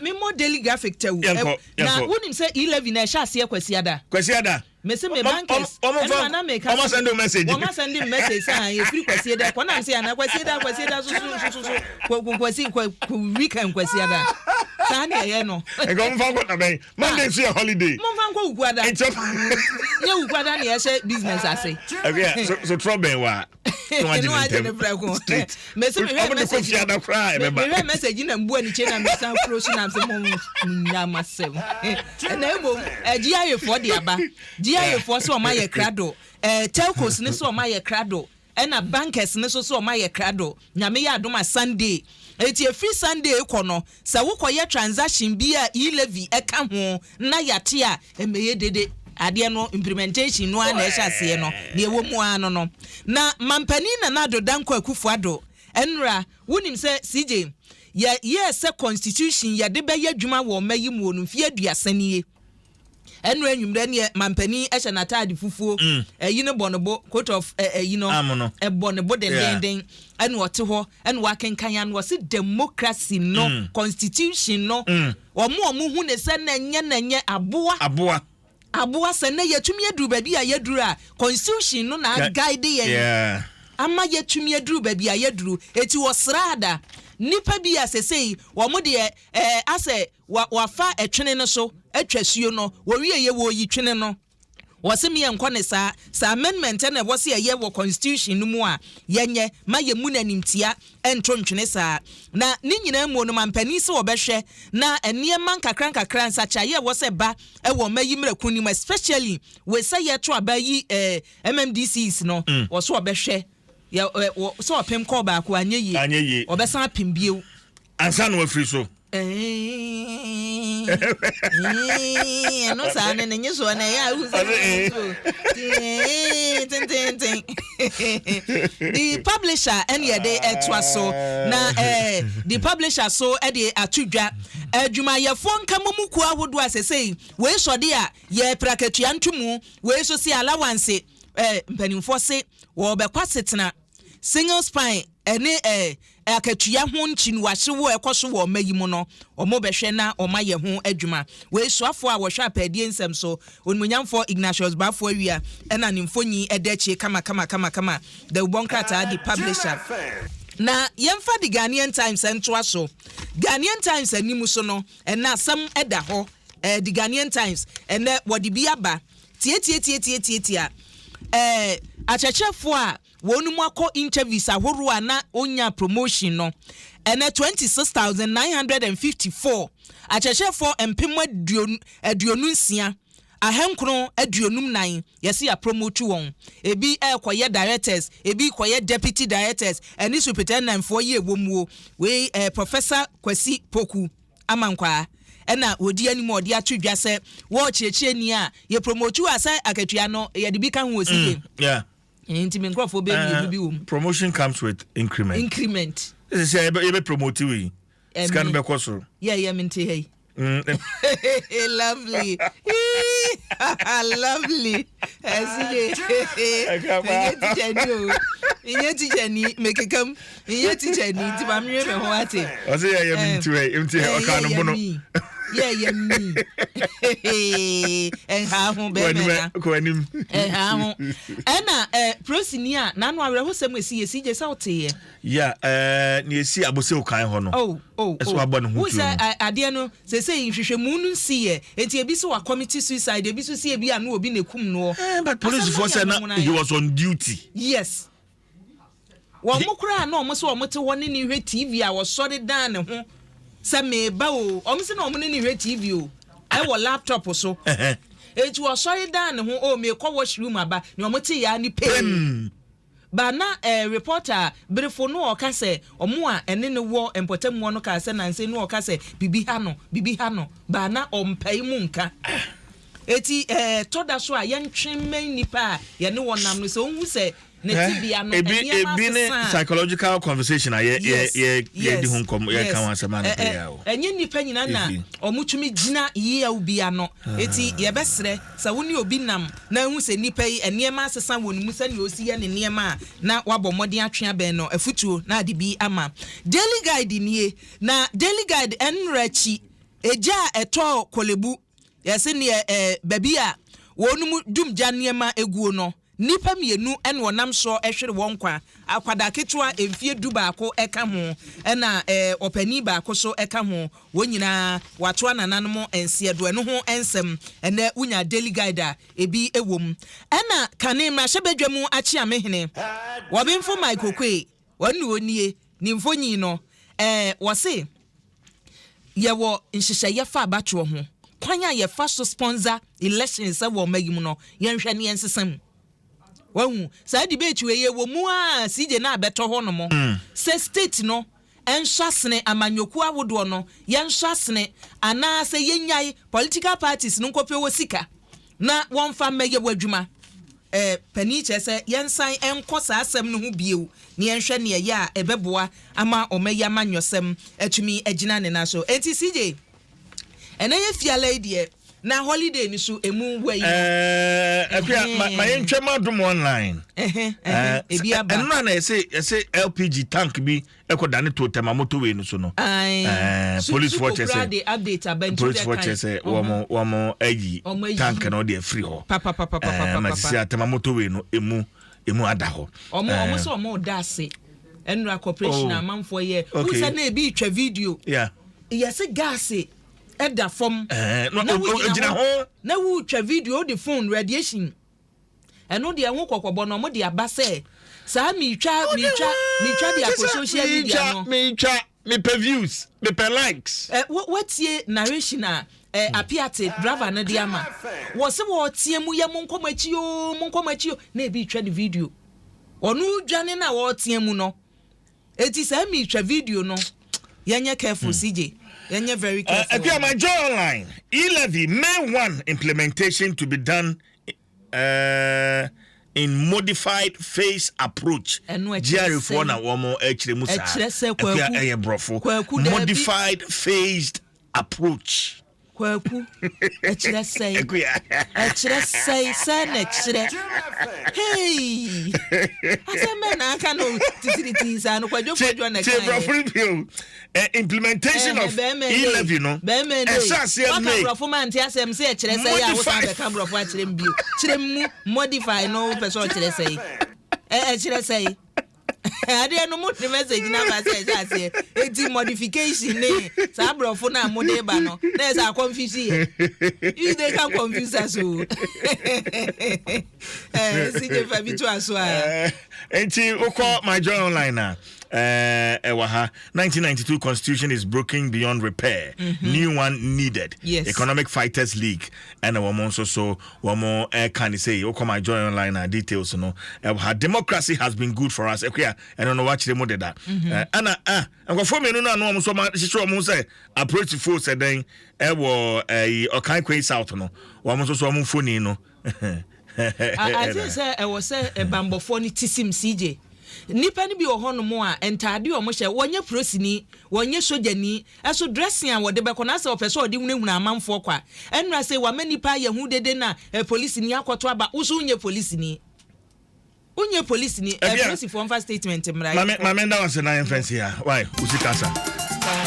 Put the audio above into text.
me more daily graphic tell na wonim say 11 na sha ase kwasiada me say me bankers almost send a message say e free kwasiada kwa na say na kwasiada so weekend kwasiada sa na ye no e go mfa kwa na Monday is a holiday mo mfa kwa ukwada ye ukwada na ye say business ase so trouble wa me say me message na mbu ani che na me san close na say mo nya masem na ebo GIA for the aba GIA for so ma ye krado telcos ne so ma ye krado na bankers ne so ma ye krado nyame ya adom Sunday eti free Sunday ekono sa wo koye transaction bi a e-levy eka ho na yate a emeye dede ade no implementation no na ehase no na ewo mu ano no na mampani na ado danko akufo ado enra wonim se CJ yes constitution ya de be yadwuma wo mayi mu onu fie aduasanie enra enwumre ne mampani ehye na tade fufuo yi ne bonobo court of bonobo den enu ote ho enu wakenkan ya no se democracy no constitution no omo hu ne se na nye aboa se na yetumi aduru ba bi a yeduru a constitution no na guide ye ama yetumi aduru ba bi a yeduru eti wo srada nipa bi asesei wo mo de ase wafa etwene no so atwasuo no wo wie ye wo yi twene no wose me enko ne sa amendment na wose ye wo constitution no mu a yenye ma ye mu nanimtia entro ntwene sa na ni nyina mu no mampani se wo behwe na eniema nkakran nsacha ye wose ba e wo mayi mrakuni mu especially we say ye to abayi MMDCs no wose wo behwe ya so opem call ba ko anyeye obesan apem bieu ansa no afri so no sa na nyeso na ya the publisher and ye dey etwaso na the publisher so e dey atudwa adwuma ye fon kamomuku ahodo asesei we so de a ye prakatua ntumu we so si allowance mpanimfo se wo be kwasetena single spine ene akatua ho nchinu wahye wo ekoso wo mayimu no omo behwe na omaye ho adwuma we soafo a wo hwa apadie nsem so onmunyamfo Ignatius Bafo awia ena nimfonyi edachi kama the ubonkrata the publisher na yemfa the Ghanaian Times entwa so Ghanaian Times animu so no ena sam eda ho the Ghanaian Times ene wodi biaba tie achachefo a wonu mako interviews ahoro ana onya promotion no ene 26,954 achachefo empem aduonu nsia ahenkron aduonum nan yesi ya promote won ebi koye directors ebi koye deputy directors eni superintendent for ye womuo we Professor Kwasi Poku amankwa ena odi ani mo odi atudwa se wo chieche ni a ye promote asa akatua no ye de bi kan ho osi Inti menkrofo be bi wo promotion comes with increment this is be promote we scan be koso minti hey lovely lovely Inye teacher ni mekekam inye teacher ni ti ba mwe me ho ate o say minti o kan no me ha ho be me na ko anim ha ho ena prosini a na no awre ho sem esi je sa ote ni esi abose okan ho no eso abo no ho tu ade no se hwehwemu nu nsiye enti ebi so wa committee suicide ebi so si ebi anu obi nekum no but police force na he was on duty yes wo mukura na omo so omo te woni ni hwe TV a wo sori dan ne ho se me ba o omo se na omo ni hwe TV o ai wo laptop so eti wo sori dan ne ho o me kwa washroom aba ni omo te ya ni pen ba na reporter brefo no o ka se omo a ene ne wo empotem wo no ka se na nse no o ka se bibi ha no ba na ompai mu nka eti toda so a ye ntwemmen nipa ye ne wonam no se onhu se ne tibia no ebi psychological conversation ye di ho kom ye kan wasema na pe ya o enye nipa nyina na omutumi gina ye ubia no eti ye besre sa woni obi nam na hu se nipa yi enema asesa wonu musa ne osi ye ne niema na wabɔ mɔden atwea ben no afutuo na ade bi ama daily guide nie na daily guide enrachi eja eto kolebu yesi ne baby a wonum dumgya niema eguo no nipa mienu ene wonam so ehwere won kwa akwada ketua emfie du baako eka ho ena opani baako so eka ho wonyina wato anananom ense do eno ho ensem ene unya daily guide a ebi ewom ena kane ma hyebadwamu achi amehene wobemfo maikokwe wonu onie nimfonyi no wose yewo nhyehyeye fa abatwo ho kwanya ye fa so sponsor elections e wo magim no yenhwe ne yensesam wahu sa debate we ye wo mu a CJ na abeto ho no mo se state no enhwasene amanyoku awodo no yenhwasene ana se yenyai political parties no nkopɛ wo sika na wonfa meye wadwuma pani chese yensan enko sa asem no ho biewu ne yenhwe ne ye a ebeboa ama omeya manyosem atumi agina ne na so enti CJ ena ye fiala idie na holiday ni so emu wai my entwema Adom online ebi aba enu na say LPG tank bi ekodane to tema motor we no so no police watch say update about police watch say womo ayi tank no dey free ho ma si tema motor we no emu ada ho omo so omo da ase enra corporation amanfo ye who say na ebi twa video yes gas Eda from na wu twa video the phone radiation eno de ho kokobọ no mo de abase sa mi twa de akọ social media no me per views me per likes what's narration apiate driver na de ama wo se wo tie mu ye monkomachi o na e bi twa the video onu dwane na wo tie mu no eti sa mi twa video no yenye careful CJ You're very careful. My joy online. E-levy May 1 implementation to be done in modified phase approach. GR4 na womo modified phased approach. Kwaku echire say hey aseme na aka no tititi sa no kwadwo na kan implementation of e-levy no esase me brofo man ti asem say echire say ya wo sa be ka brofo a chire mbio chire mu modify no person chire say echire say ade no mo message na ba say eti modification ne sa brofo na mo de ba no na say confuse you they can confuse us so CJ Fabito aswa enti ukọ my joy online na 1992 constitution is broken beyond repair. New one needed. Yes. Economic Fighters League and one so one more can say my joy online details no democracy has been good for us. I don't know what they did that. Anna I'm going for me no so much say approach to force and then or kind quay south no one so phone no I think say I was say a bambo phone tisim CJ nipa ni bi ohono mo a entade o mo hye wonye prosini wonye sojani eso dressing a wode be kona se opese odi hunahuna amanfo kwa enra se wa manipa ye hu dede na police ni akoto aba uso unye police ni police for statement mra mama nda was na inference here why usikasa